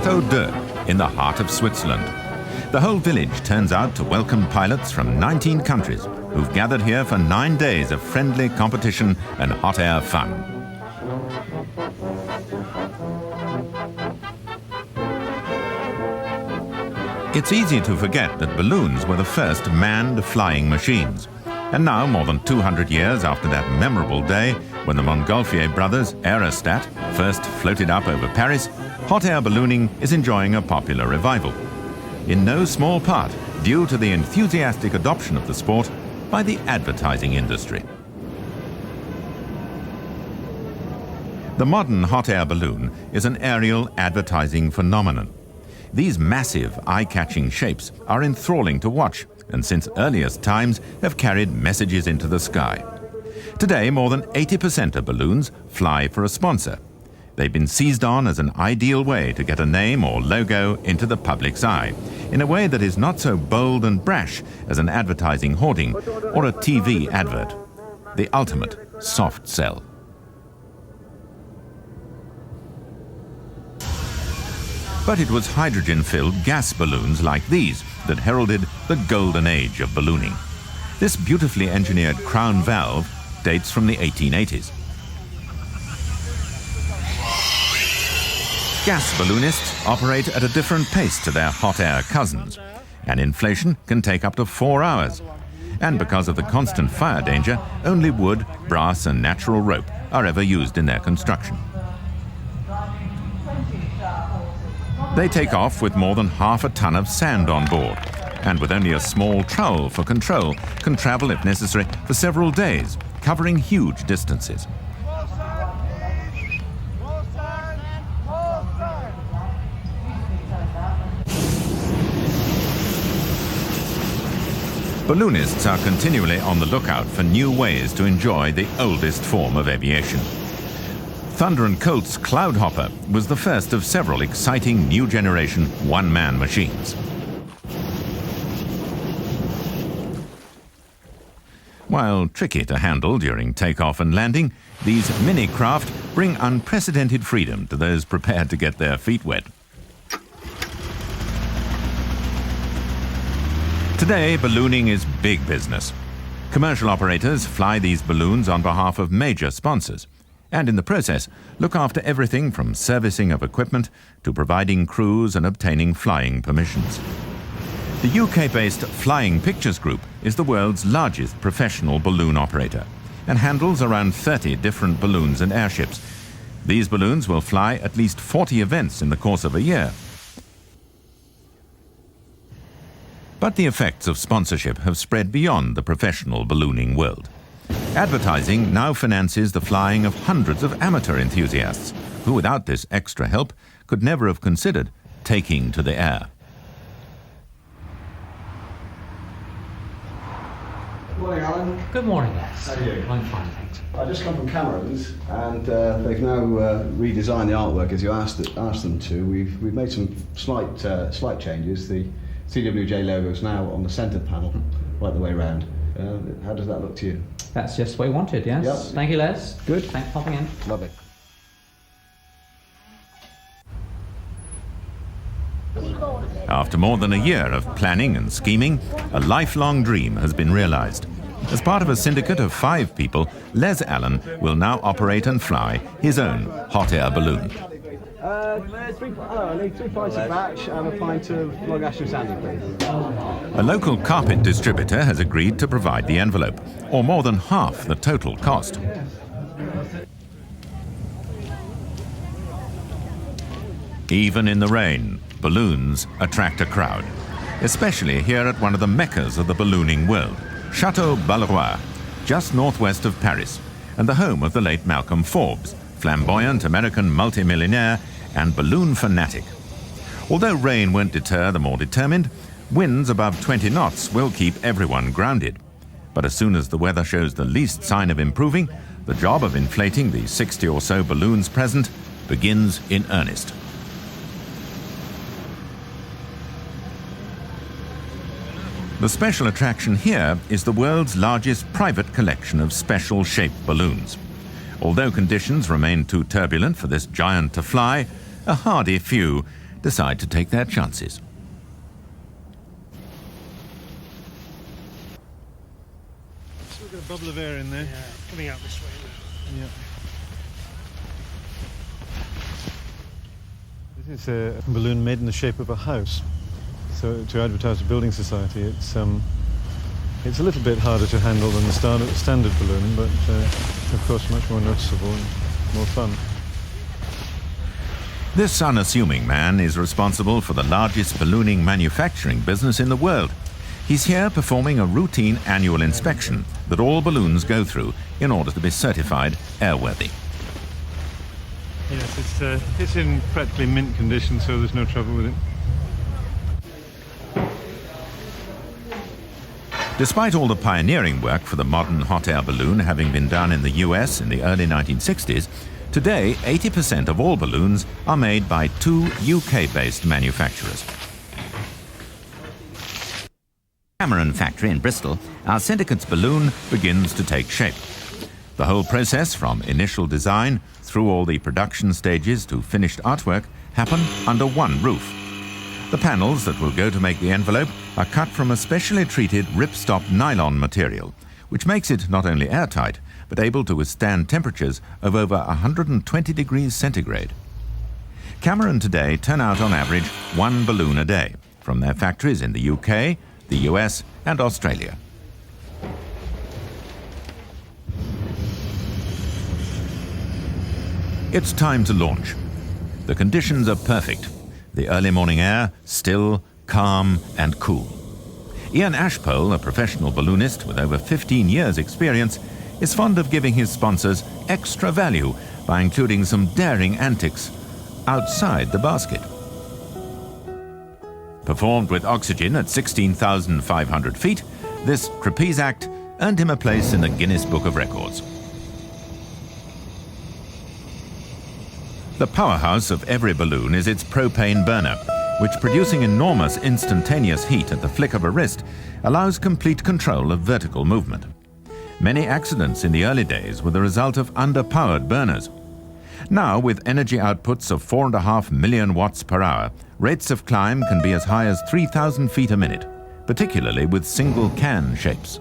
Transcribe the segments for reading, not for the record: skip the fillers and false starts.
Chateau d'Eu in the heart of Switzerland. The whole village turns out to welcome pilots from 19 countries who've gathered here for 9 days of friendly competition and hot air fun. It's easy to forget that balloons were the first manned flying machines. And now, more than 200 years after that memorable day when the Montgolfier brothers, Aerostat, first floated up over Paris, hot air ballooning is enjoying a popular revival. In no small part due to the enthusiastic adoption of the sport by the advertising industry. The modern hot air balloon is an aerial advertising phenomenon. These massive, eye-catching shapes are enthralling to watch, and since earliest times have carried messages into the sky. Today, more than 80% of balloons fly for a sponsor. They've been seized on as an ideal way to get a name or logo into the public's eye, in a way that is not so bold and brash as an advertising hoarding or a TV advert. The ultimate soft sell. But it was hydrogen-filled gas balloons like these that heralded the golden age of ballooning. This beautifully engineered crown valve dates from the 1880s. Gas balloonists operate at a different pace to their hot air cousins, and inflation can take up to 4 hours. And because of the constant fire danger, only wood, brass and natural rope are ever used in their construction. They take off with more than half a ton of sand on board, and with only a small trowel for control, can travel if necessary for several days, covering huge distances. Balloonists are continually on the lookout for new ways to enjoy the oldest form of aviation. Thunder & Colt's Cloudhopper was the first of several exciting new generation one-man machines. While tricky to handle during takeoff and landing, these mini-craft bring unprecedented freedom to those prepared to get their feet wet. Today, ballooning is big business. Commercial operators fly these balloons on behalf of major sponsors, and in the process look after everything from servicing of equipment to providing crews and obtaining flying permissions. The UK-based Flying Pictures Group is the world's largest professional balloon operator and handles around 30 different balloons and airships. These balloons will fly at least 40 events in the course of a year. But the effects of sponsorship have spread beyond the professional ballooning world. Advertising now finances the flying of hundreds of amateur enthusiasts who, without this extra help, could never have considered taking to the air. Good morning, Alan. Good morning, Les. How are you? I'm fine, thanks. I just come from Cameron's, and they've now redesigned the artwork as you asked them to. We've made some slight changes. The CWJ logo is now on the centre panel, right the way round. How does that look to you? That's just what we wanted, yes? Yep. Thank you, Les. Good. Thanks for popping in. Lovely. After more than a year of planning and scheming, a lifelong dream has been realized. As part of a syndicate of 5 people, Les Allen will now operate and fly his own hot air balloon. I need 3 pints of batch and a pint of long ash and sandy, please. A local carpet distributor has agreed to provide the envelope, or more than half the total cost. Even in the rain, balloons attract a crowd, especially here at one of the meccas of the ballooning world, Chateau Balleroy, just northwest of Paris, and the home of the late Malcolm Forbes, flamboyant American multimillionaire and balloon fanatic. Although rain won't deter the more determined, winds above 20 knots will keep everyone grounded. But as soon as the weather shows the least sign of improving, the job of inflating the 60 or so balloons present begins in earnest. The special attraction here is the world's largest private collection of special-shaped balloons. Although conditions remain too turbulent for this giant to fly, a hardy few decide to take their chances. Still got a bubble of air in there. Yeah, coming out this way now. Yeah. This is a balloon made in the shape of a house. So to advertise a building society, it's a little bit harder to handle than the standard balloon, but of course much more noticeable and more fun. This unassuming man is responsible for the largest ballooning manufacturing business in the world. He's here performing a routine annual inspection that all balloons go through in order to be certified airworthy. Yes, it's in practically mint condition, so there's no trouble with it. Despite all the pioneering work for the modern hot air balloon having been done in the US in the early 1960s, today 80% of all balloons are made by two UK-based manufacturers. Cameron factory in Bristol, our syndicate's balloon begins to take shape. The whole process, from initial design through all the production stages to finished artwork, happen under one roof. The panels that will go to make the envelope are cut from a specially treated ripstop nylon material, which makes it not only airtight, but able to withstand temperatures of over 120 degrees centigrade. Cameron today turn out on average one balloon a day from their factories in the UK, the US and Australia. It's time to launch. The conditions are perfect. The early morning air, still, calm and cool. Ian Ashpole, a professional balloonist with over 15 years' experience, is fond of giving his sponsors extra value by including some daring antics outside the basket. Performed with oxygen at 16,500 feet, this trapeze act earned him a place in the Guinness Book of Records. The powerhouse of every balloon is its propane burner, which, producing enormous instantaneous heat at the flick of a wrist, allows complete control of vertical movement. Many accidents in the early days were the result of underpowered burners. Now, with energy outputs of 4.5 million watts per hour, rates of climb can be as high as 3,000 feet a minute, particularly with single can shapes.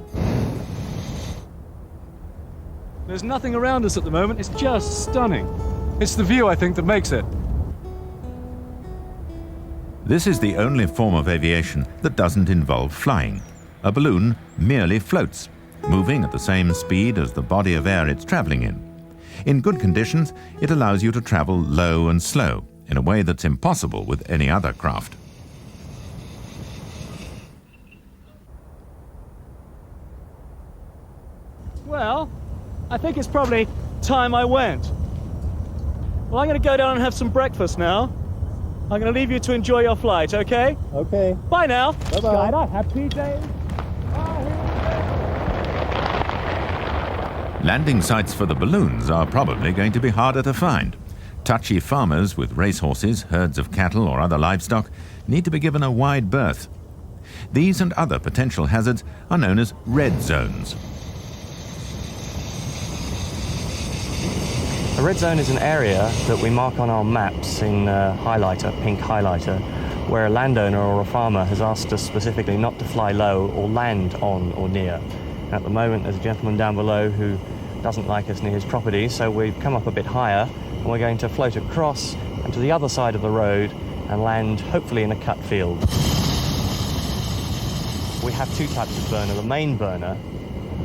There's nothing around us at the moment. It's just stunning. It's the view, I think, that makes it. This is the only form of aviation that doesn't involve flying. A balloon merely floats, moving at the same speed as the body of air it's traveling in. In good conditions, it allows you to travel low and slow, in a way that's impossible with any other craft. Well, I think it's probably time I went. Well, I'm going to go down and have some breakfast now. I'm going to leave you to enjoy your flight, okay? Okay. Bye now. Bye-bye. Skydive, happy days. Landing sites for the balloons are probably going to be harder to find. Touchy farmers with racehorses, herds of cattle or other livestock need to be given a wide berth. These and other potential hazards are known as red zones. A red zone is an area that we mark on our maps in highlighter, pink highlighter, where a landowner or a farmer has asked us specifically not to fly low or land on or near. At the moment, there's a gentleman down below who doesn't like us near his property, so we've come up a bit higher and we're going to float across and to the other side of the road and land hopefully in a cut field. We have two types of burner. The main burner,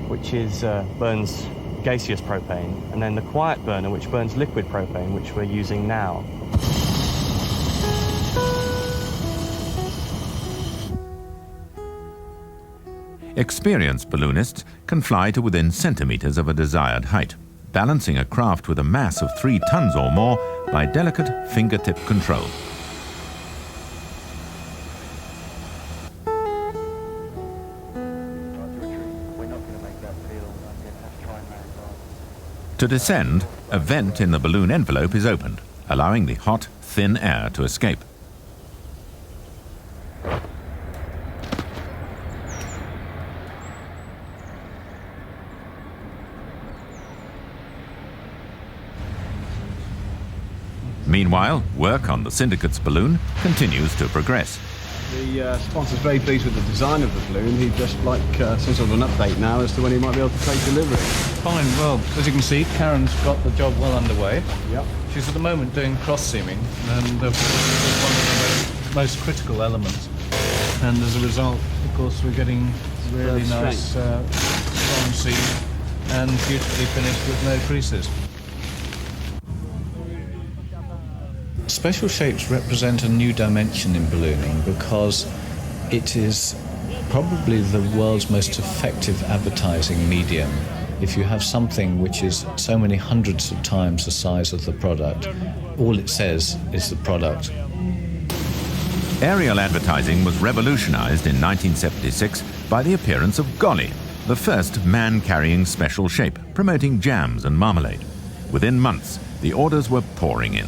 which is burns gaseous propane, and then the quiet burner, which burns liquid propane, which we're using now. Experienced balloonists can fly to within centimeters of a desired height, balancing a craft with a mass of 3 tons or more by delicate fingertip control. To descend, a vent in the balloon envelope is opened, allowing the hot, thin air to escape. Meanwhile, work on the syndicate's balloon continues to progress. The sponsor's very pleased with the design of the balloon. He'd just like some sort of an update now as to when he might be able to take delivery. Fine, well, as you can see, Karen's got the job well underway. Yep. She's at the moment doing cross-seaming, and of course this is one of the most critical elements. And as a result, of course, we're getting really nice strong seam and beautifully finished with no creases. Special shapes represent a new dimension in ballooning because it is probably the world's most effective advertising medium. If you have something which is so many hundreds of times the size of the product, all it says is the product. Aerial advertising was revolutionized in 1976 by the appearance of Golly, the first man-carrying special shape, promoting jams and marmalade. Within months, the orders were pouring in.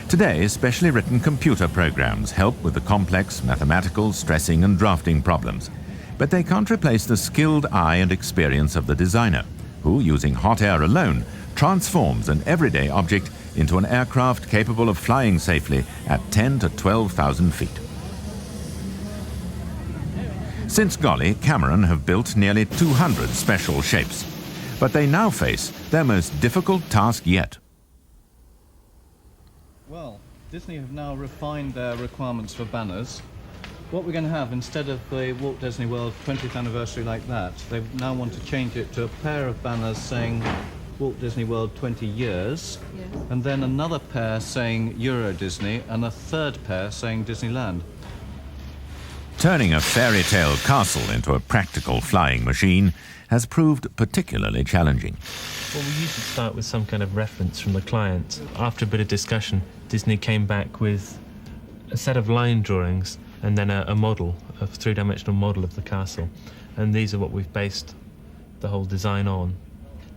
Today, specially written computer programs help with the complex mathematical, stressing and drafting problems. But they can't replace the skilled eye and experience of the designer, who, using hot air alone, transforms an everyday object into an aircraft capable of flying safely at 10 to 12,000 feet. Since Golly, Cameron have built nearly 200 special shapes. But they now face their most difficult task yet. Well, Disney have now refined their requirements for banners. What we're going to have, instead of the Walt Disney World 20th anniversary like that, they now want to change it to a pair of banners saying Walt Disney World 20 years, and then another pair saying Euro Disney, and a third pair saying Disneyland. Turning a fairy tale castle into a practical flying machine has proved particularly challenging. Well, we usually start with some kind of reference from the client. After a bit of discussion, Disney came back with a set of line drawings and then a model, a three-dimensional model of the castle. And these are what we've based the whole design on.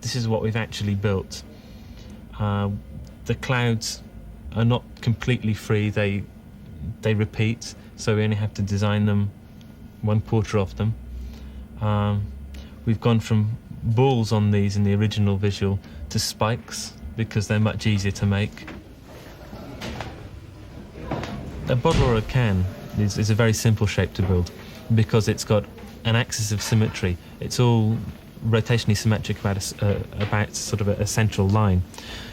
This is what we've actually built. The clouds are not completely free, they repeat, so we only have to design them 1/4 of them. We've gone from balls on these in the original visual to spikes because they're much easier to make. A bottle or a can is a very simple shape to build because it's got an axis of symmetry. It's all rotationally symmetric about sort of a central line.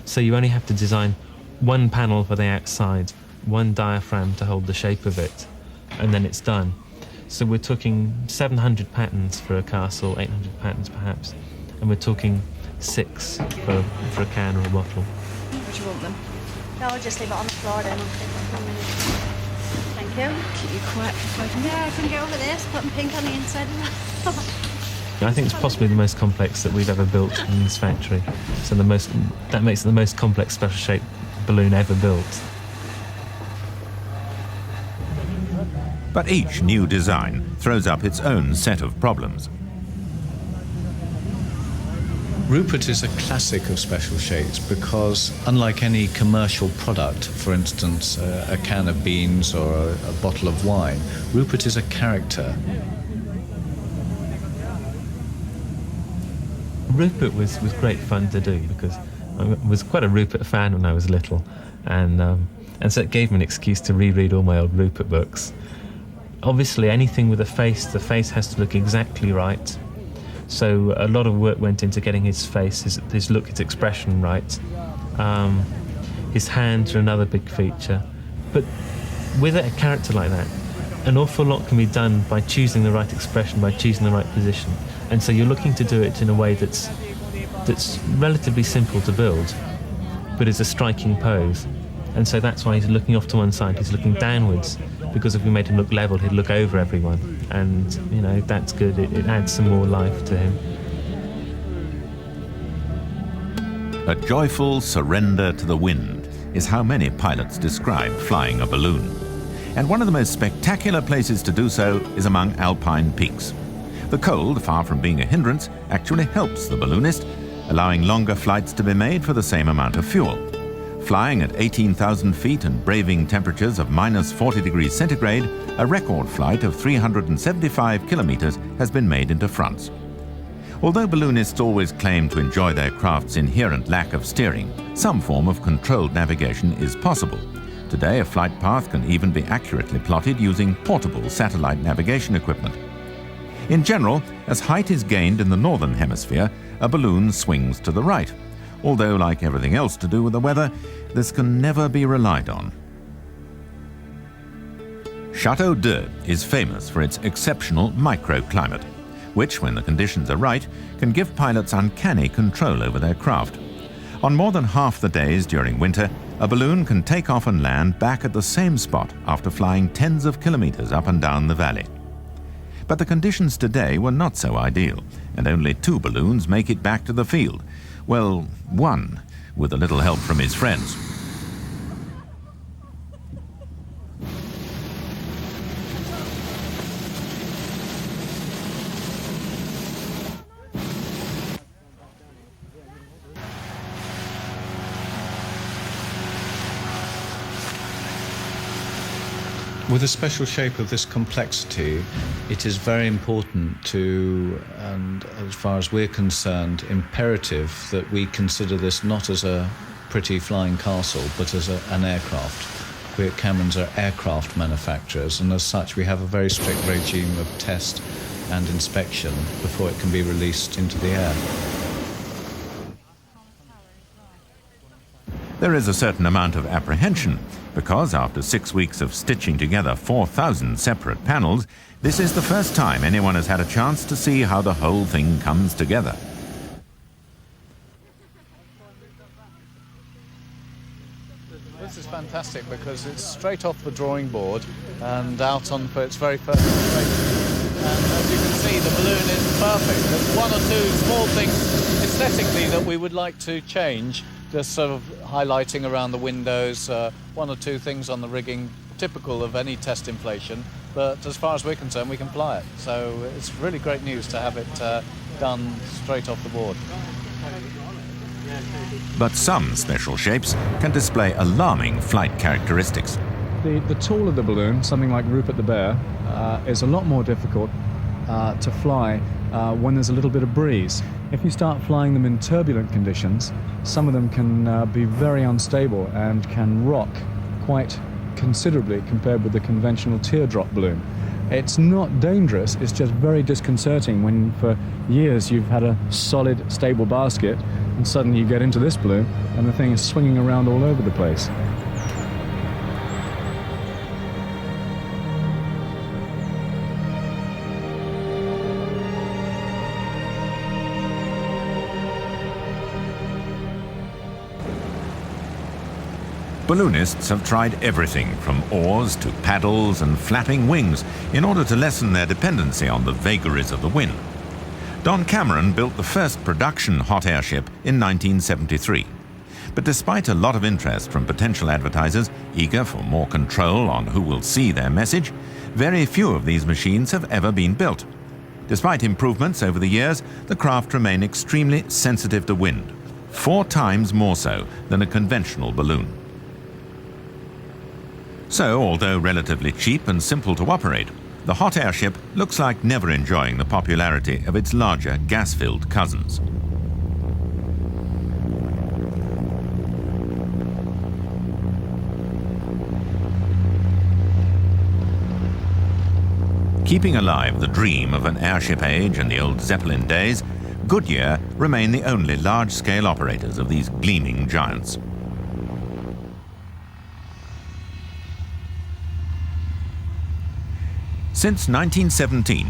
So you only have to design one panel for the outside, one diaphragm to hold the shape of it, and then it's done. So we're talking 700 patterns for a castle, 800 patterns perhaps, and we're talking 6 for a can or a bottle. Would you want them? No, I'll just leave it on the floor then. I'll take it for a minute. Thank you. Keep you quiet for 5 minutes. Yeah, I can get over this, putting pink on the inside. I think it's possibly the most complex that we've ever built in this factory. So that makes it the most complex special shaped balloon ever built. But each new design throws up its own set of problems. Rupert is a classic of special shapes because, unlike any commercial product, for instance, a can of beans or a bottle of wine, Rupert is a character. Rupert was great fun to do because I was quite a Rupert fan when I was little, and so it gave me an excuse to reread all my old Rupert books. Obviously, anything with a face, the face has to look exactly right. So a lot of work went into getting his face, his look, his expression right. His hands are another big feature. But with a character like that, an awful lot can be done by choosing the right expression, by choosing the right position. And so you're looking to do it in a way that's relatively simple to build, but is a striking pose. And so that's why he's looking off to one side, he's looking downwards, because if we made him look level, he'd look over everyone. And, you know, that's good, it adds some more life to him. A joyful surrender to the wind is how many pilots describe flying a balloon. And one of the most spectacular places to do so is among alpine peaks. The cold, far from being a hindrance, actually helps the balloonist, allowing longer flights to be made for the same amount of fuel. Flying at 18,000 feet and braving temperatures of -40 degrees centigrade, a record flight of 375 kilometers has been made into France. Although balloonists always claim to enjoy their craft's inherent lack of steering, some form of controlled navigation is possible. Today, a flight path can even be accurately plotted using portable satellite navigation equipment. In general, as height is gained in the northern hemisphere, a balloon swings to the right. Although, like everything else to do with the weather, this can never be relied on. Château d'Eau is famous for its exceptional microclimate, which, when the conditions are right, can give pilots uncanny control over their craft. On more than half the days during winter, a balloon can take off and land back at the same spot after flying tens of kilometers up and down the valley. But the conditions today were not so ideal, and only 2 balloons make it back to the field. Well, 1, with a little help from his friends. With a special shape of this complexity, it is very important to, and as far as we're concerned, imperative that we consider this not as a pretty flying castle, but as an aircraft. We at Camerons are aircraft manufacturers, and as such we have a very strict regime of test and inspection before it can be released into the air. There is a certain amount of apprehension, because after 6 weeks of stitching together 4,000 separate panels, this is the first time anyone has had a chance to see how the whole thing comes together. This is fantastic because it's straight off the drawing board and out on for its very first iteration. And as you can see, the balloon is perfect. There's 1 or 2 small things aesthetically that we would like to change, just sort of highlighting around the windows, 1 or 2 things on the rigging, typical of any test inflation, but as far as we're concerned, we can fly it. So it's really great news to have it done straight off the board. But some special shapes can display alarming flight characteristics. The taller the balloon, something like Rupert the Bear, is a lot more difficult to fly when there's a little bit of breeze. If you start flying them in turbulent conditions, some of them can be very unstable and can rock quite considerably compared with the conventional teardrop balloon. It's not dangerous, it's just very disconcerting when for years you've had a solid, stable basket and suddenly you get into this balloon and the thing is swinging around all over the place. Balloonists have tried everything from oars to paddles and flapping wings in order to lessen their dependency on the vagaries of the wind. Don Cameron built the first production hot airship in 1973. But despite a lot of interest from potential advertisers eager for more control on who will see their message, very few of these machines have ever been built. Despite improvements over the years, the craft remain extremely sensitive to wind, 4 times more so than a conventional balloon. So, although relatively cheap and simple to operate, the hot airship looks like never enjoying the popularity of its larger gas-filled cousins. Keeping alive the dream of an airship age in the old Zeppelin days, Goodyear remain the only large-scale operators of these gleaming giants. Since 1917,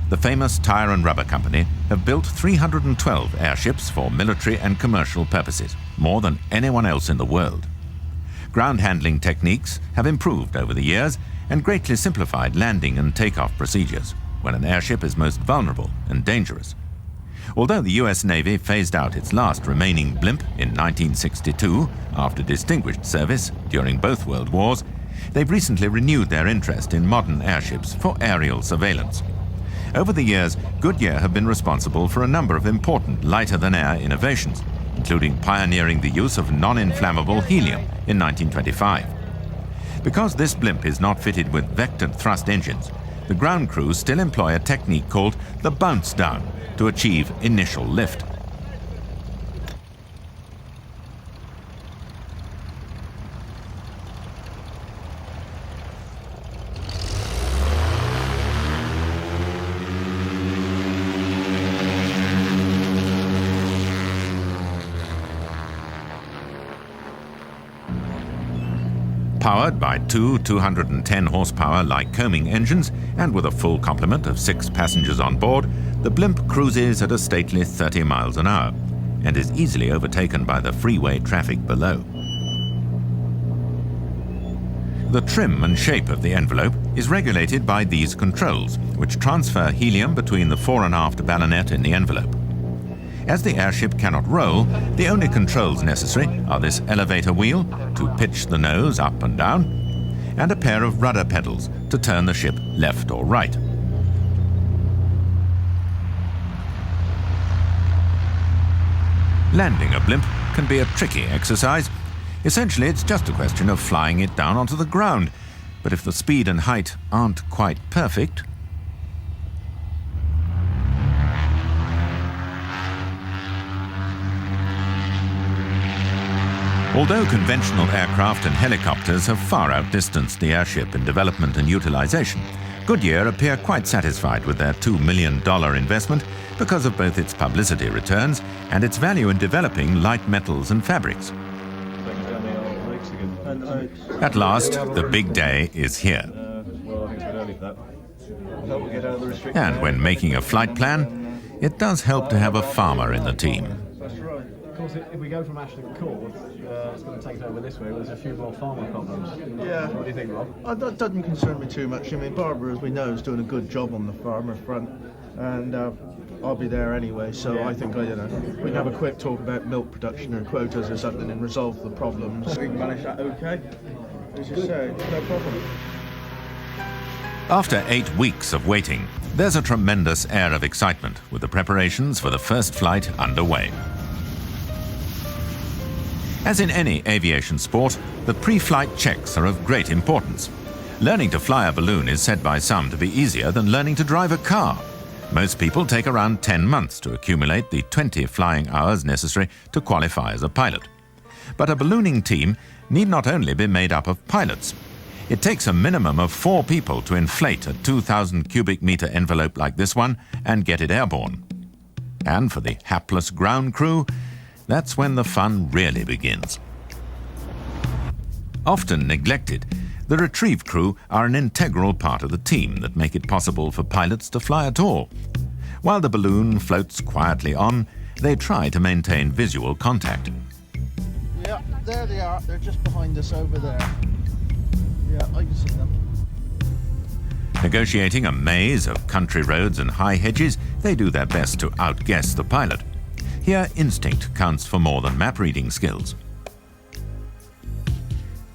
the famous Tire and Rubber Company have built 312 airships for military and commercial purposes, more than anyone else in the world. Ground handling techniques have improved over the years and greatly simplified landing and takeoff procedures when an airship is most vulnerable and dangerous. Although the US Navy phased out its last remaining blimp in 1962 after distinguished service during both World Wars, they've recently renewed their interest in modern airships for aerial surveillance. Over the years, Goodyear have been responsible for a number of important lighter-than-air innovations, including pioneering the use of non-inflammable helium in 1925. Because this blimp is not fitted with vectored thrust engines, the ground crew still employ a technique called the bounce down to achieve initial lift. Powered by two 210 horsepower Lycoming engines and with a full complement of 6 passengers on board, the blimp cruises at a stately 30 miles an hour and is easily overtaken by the freeway traffic below. The trim and shape of the envelope is regulated by these controls, which transfer helium between the fore and aft ballonet in the envelope. As the airship cannot roll, the only controls necessary are this elevator wheel to pitch the nose up and down, and a pair of rudder pedals to turn the ship left or right. Landing a blimp can be a tricky exercise. Essentially, it's just a question of flying it down onto the ground. But if the speed and height aren't quite perfect, although conventional aircraft and helicopters have far outdistanced the airship in development and utilization, Goodyear appear quite satisfied with their $2 million investment because of both its publicity returns and its value in developing light metals and fabrics. At last, the big day is here. And when making a flight plan, it does help to have a farmer in the team. Of course, if we go from Ashton Court, it's going to take it over this way. There's a few more farmer problems. Yeah. What do you think, Rob? That doesn't concern me too much. I mean, Barbara, as we know, is doing a good job on the farmer front, and I'll be there anyway. So yeah. I think we can have a quick talk about milk production or quotas or something and resolve the problems. We can manage that, okay? As you say, no problem. After 8 weeks of waiting, there's a tremendous air of excitement with the preparations for the first flight underway. As in any aviation sport, the pre-flight checks are of great importance. Learning to fly a balloon is said by some to be easier than learning to drive a car. Most people take around 10 months to accumulate the 20 flying hours necessary to qualify as a pilot. But a ballooning team need not only be made up of pilots. It takes a minimum of 4 people to inflate a 2,000 cubic meter envelope like this one and get it airborne. And for the hapless ground crew, that's when the fun really begins. Often neglected, the retrieve crew are an integral part of the team that make it possible for pilots to fly at all. While the balloon floats quietly on, they try to maintain visual contact. Yeah, there they are. They're just behind us over there. Yeah, I can see them. Negotiating a maze of country roads and high hedges, they do their best to outguess the pilot. Here, instinct counts for more than map-reading skills.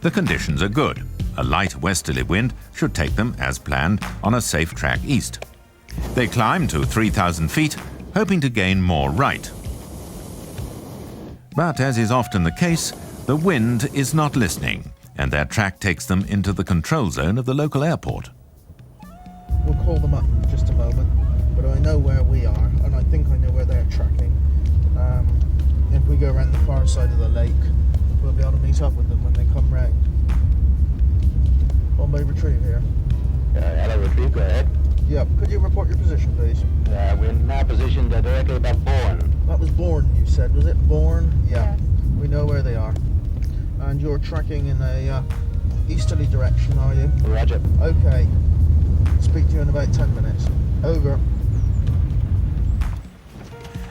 The conditions are good. A light westerly wind should take them, as planned, on a safe track east. They climb to 3,000 feet, hoping to gain more right. But as is often the case, the wind is not listening, and their track takes them into the control zone of the local airport. We'll call them up in just a moment, but I know where we are, and I think I know where they're tracking. If we go around the far side of the lake, we'll be able to meet up with them when they come round. Bombay Retrieve here. Hello, Retrieve, go ahead. Yep, could you report your position, please? We're now positioned directly above Bourne. That was Bourne, you said, was it? Bourne? Yeah. We know where they are. And you're tracking in a easterly direction, are you? Roger. Okay. Speak to you in about 10 minutes. Over.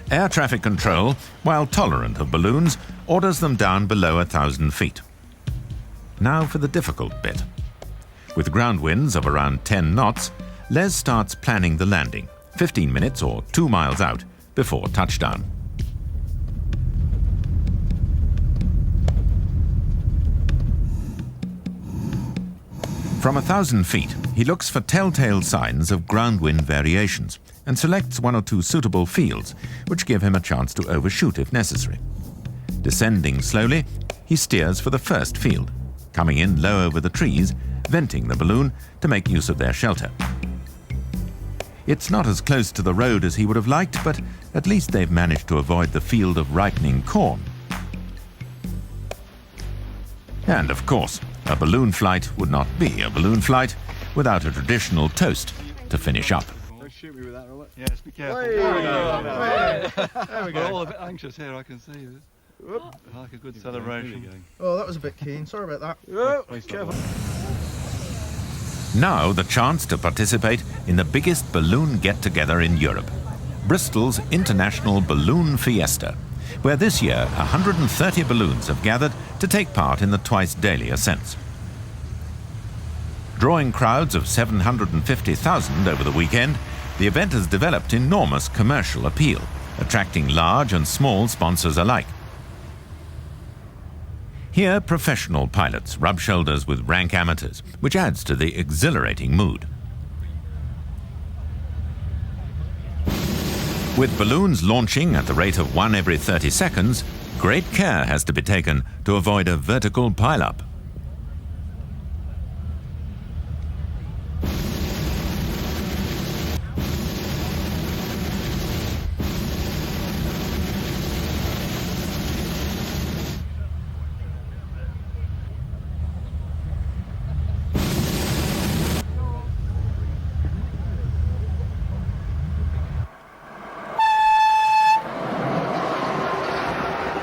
Air traffic control, while tolerant of balloons, orders them down below 1,000 feet. Now for the difficult bit. With ground winds of around 10 knots, Les starts planning the landing, 15 minutes or 2 miles out before touchdown. From 1,000 feet, he looks for telltale signs of ground wind variations and selects 1 or 2 suitable fields, which give him a chance to overshoot if necessary. Descending slowly, he steers for the first field, coming in low over the trees, venting the balloon to make use of their shelter. It's not as close to the road as he would have liked, but at least they've managed to avoid the field of ripening corn. And of course, a balloon flight would not be a balloon flight without a traditional toast to finish up. Don't shoot me with that, Robert. Yes, be careful. Hey. There we go. There we go. We're all a bit anxious here, I can see this. Like a good celebration. Oh, that was a bit keen. Sorry about that. Careful. Now the chance to participate in the biggest balloon get-together in Europe, Bristol's International Balloon Fiesta, where this year 130 balloons have gathered to take part in the twice-daily ascents. Drawing crowds of 750,000 over the weekend, the event has developed enormous commercial appeal, attracting large and small sponsors alike. Here, professional pilots rub shoulders with rank amateurs, which adds to the exhilarating mood. With balloons launching at the rate of 1 every 30 seconds, great care has to be taken to avoid a vertical pile-up.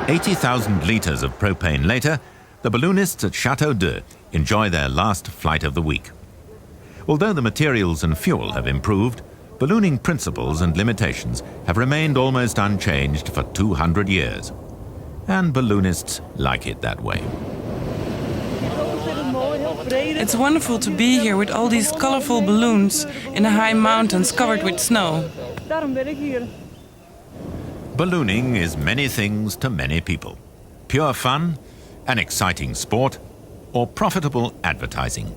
$80,000 litres of propane later, the balloonists at Château d'Eu enjoy their last flight of the week. Although the materials and fuel have improved, ballooning principles and limitations have remained almost unchanged for 200 years. And balloonists like it that way. It's wonderful to be here with all these colorful balloons in the high mountains covered with snow. Ballooning is many things to many people. Pure fun, an exciting sport, or profitable advertising.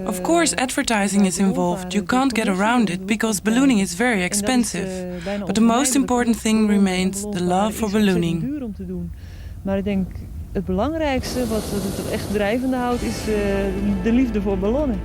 Of course, advertising is involved. You can't get around it because ballooning is very expensive. But the most important thing remains the love for ballooning. Maar ik denk het belangrijkste wat het echt drijvende houdt is de liefde voor ballonnen.